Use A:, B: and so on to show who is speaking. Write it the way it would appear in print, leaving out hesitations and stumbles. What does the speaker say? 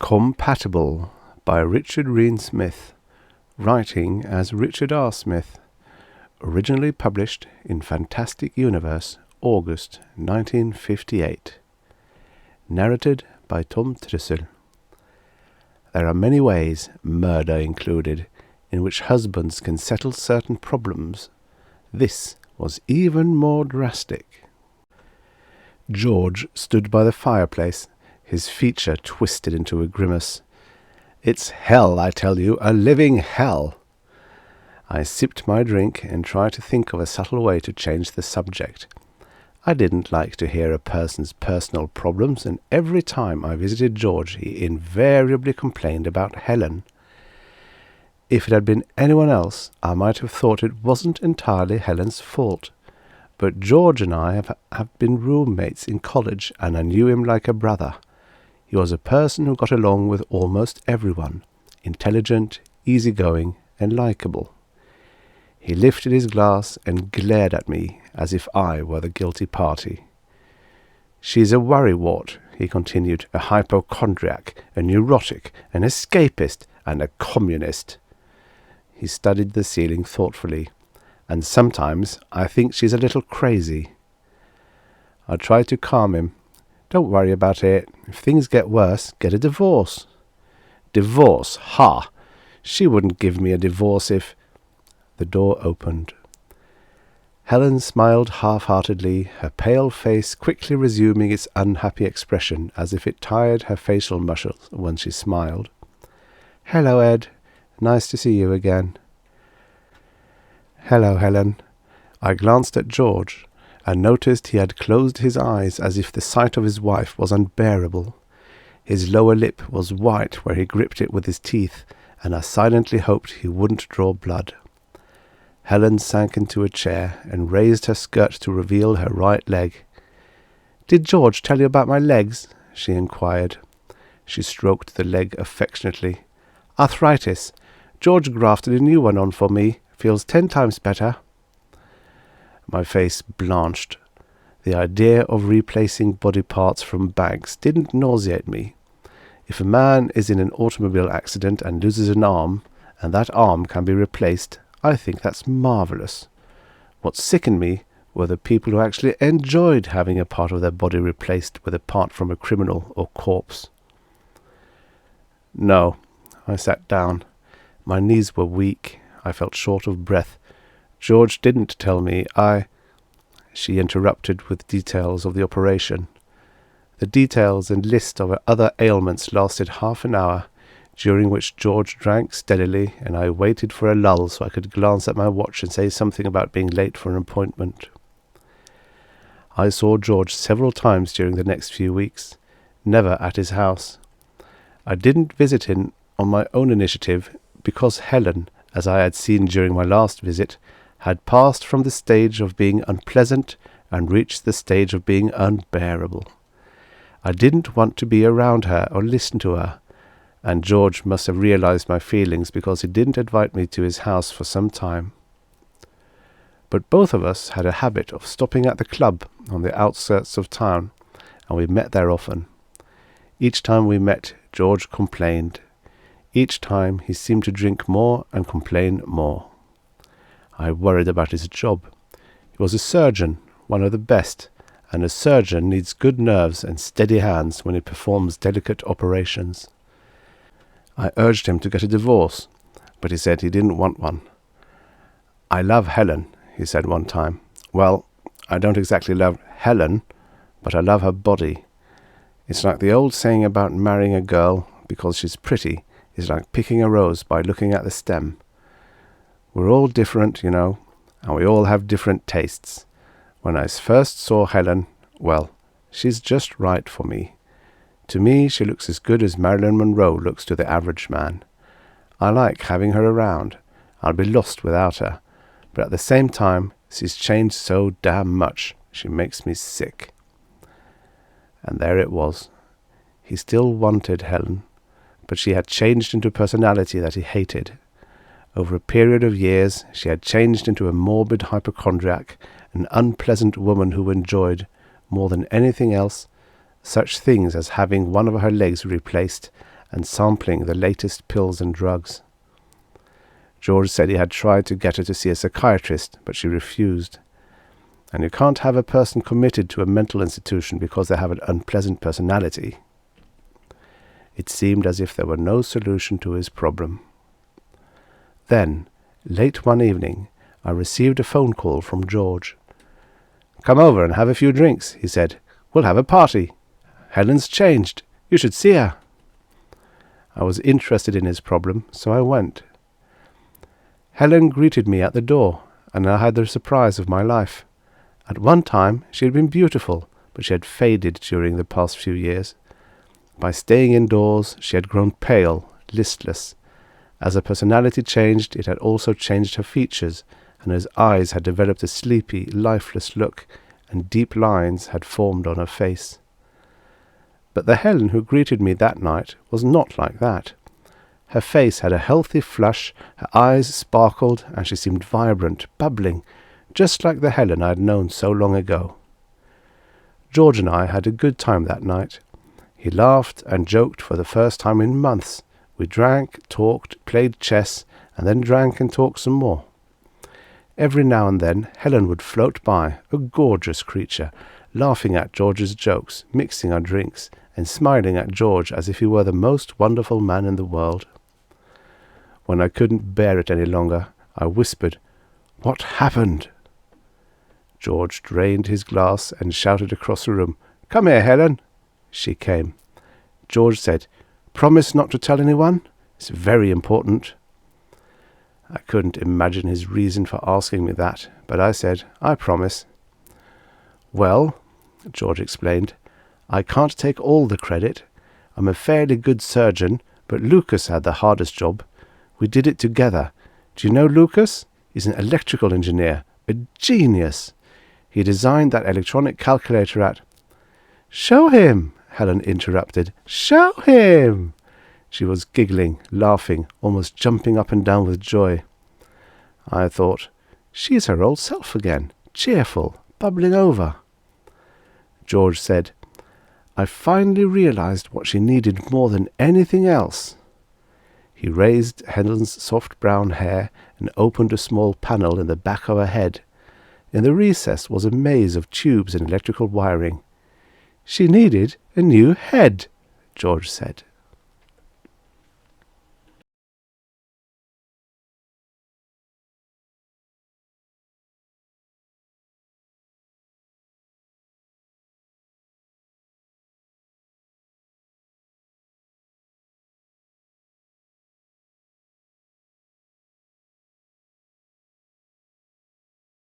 A: Compatible by Richard Rein Smith, writing as Richard R. Smith, originally published in Fantastic Universe, August 1958. Narrated by Tom Trussel. There are many ways, murder included, in which husbands can settle certain problems. This was even more drastic. George stood by the fireplace, his feature twisted into a grimace. "It's hell, I tell you, a living hell." I sipped my drink and tried to think of a subtle way to change the subject. I didn't like to hear a person's personal problems, and every time I visited George he invariably complained about Helen. If it had been anyone else, I might have thought it wasn't entirely Helen's fault. But George and I have been roommates in college, and I knew him like a brother. He was a person who got along with almost everyone, intelligent, easygoing, and likable. He lifted his glass and glared at me as if I were the guilty party. "She's a worrywart," he continued, "a hypochondriac, a neurotic, an escapist, and a communist." He studied the ceiling thoughtfully. "And sometimes I think she's a little crazy." I tried to calm him. "Don't worry about it. If things get worse, get a divorce." "Divorce? Ha! She wouldn't give me a divorce if—" The door opened. Helen smiled half-heartedly, her pale face quickly resuming its unhappy expression, as if it tired her facial muscles when she smiled. "Hello, Ed. Nice to see you again." "Hello, Helen." I glanced at George, and noticed he had closed his eyes as if the sight of his wife was unbearable. His lower lip was white where he gripped it with his teeth, and I silently hoped he wouldn't draw blood. Helen sank into a chair and raised her skirt to reveal her right leg. "Did George tell you about my legs?" she inquired. She stroked the leg affectionately. "Arthritis. George grafted a new one on for me. Feels 10 times better." My face blanched. The idea of replacing body parts from bags didn't nauseate me. If a man is in an automobile accident and loses an arm, and that arm can be replaced, I think that's marvellous. What sickened me were the people who actually enjoyed having a part of their body replaced with a part from a criminal or corpse. "No." I sat down. My knees were weak. I felt short of breath. "George didn't tell me. She interrupted with details of the operation. The details and list of her other ailments lasted half an hour, during which George drank steadily, and I waited for a lull so I could glance at my watch and say something about being late for an appointment. I saw George several times during the next few weeks, never at his house. I didn't visit him on my own initiative because Helen, as I had seen during my last visit, had passed from the stage of being unpleasant and reached the stage of being unbearable. I didn't want to be around her or listen to her, and George must have realized my feelings because he didn't invite me to his house for some time. But both of us had a habit of stopping at the club on the outskirts of town, and we met there often. Each time we met, George complained. Each time he seemed to drink more and complain more. I worried about his job. He was a surgeon, one of the best, and a surgeon needs good nerves and steady hands when he performs delicate operations. I urged him to get a divorce, but he said he didn't want one. "I love Helen," he said one time. "Well, I don't exactly love Helen, but I love her body. It's like the old saying about marrying a girl because she's pretty is like picking a rose by looking at the stem. We're all different, you know, and we all have different tastes. When I first saw Helen, well, she's just right for me. To me, she looks as good as Marilyn Monroe looks to the average man. I like having her around. I'll be lost without her. But at the same time, she's changed so damn much. She makes me sick." And there it was. He still wanted Helen, but she had changed into a personality that he hated. Over a period of years, she had changed into a morbid hypochondriac, an unpleasant woman who enjoyed, more than anything else, such things as having one of her legs replaced and sampling the latest pills and drugs. George said he had tried to get her to see a psychiatrist, but she refused. And you can't have a person committed to a mental institution because they have an unpleasant personality. It seemed as if there were no solution to his problem. Then, late one evening, I received a phone call from George. "Come over and have a few drinks," he said. "We'll have a party. Helen's changed. You should see her." I was interested in his problem, so I went. Helen greeted me at the door, and I had the surprise of my life. At one time she had been beautiful, but she had faded during the past few years. By staying indoors, she had grown pale, listless. As her personality changed, it had also changed her features, and her eyes had developed a sleepy, lifeless look, and deep lines had formed on her face. But the Helen who greeted me that night was not like that. Her face had a healthy flush, her eyes sparkled, and she seemed vibrant, bubbling, just like the Helen I had known so long ago. George and I had a good time that night. He laughed and joked for the first time in months. We drank, talked, played chess, and then drank and talked some more. Every now and then Helen would float by, a gorgeous creature, laughing at George's jokes, mixing our drinks, and smiling at George as if he were the most wonderful man in the world. When I couldn't bear it any longer, I whispered, "What happened?" George drained his glass and shouted across the room, "Come here, Helen." She came. George said, "Promise not to tell anyone? It's very important." I couldn't imagine his reason for asking me that, but I said, "I promise." "Well," George explained, "I can't take all the credit. I'm a fairly good surgeon, but Lucas had the hardest job. We did it together. Do you know Lucas? He's an electrical engineer, a genius. He designed that electronic calculator at—" "Show him," Helen interrupted. "Show him." She was giggling, laughing, almost jumping up and down with joy. I thought, she's her old self again, cheerful, bubbling over. George said, "I finally realized what she needed more than anything else." He raised Helen's soft brown hair and opened a small panel in the back of her head. In the recess was a maze of tubes and electrical wiring. "She needed a new head," George said.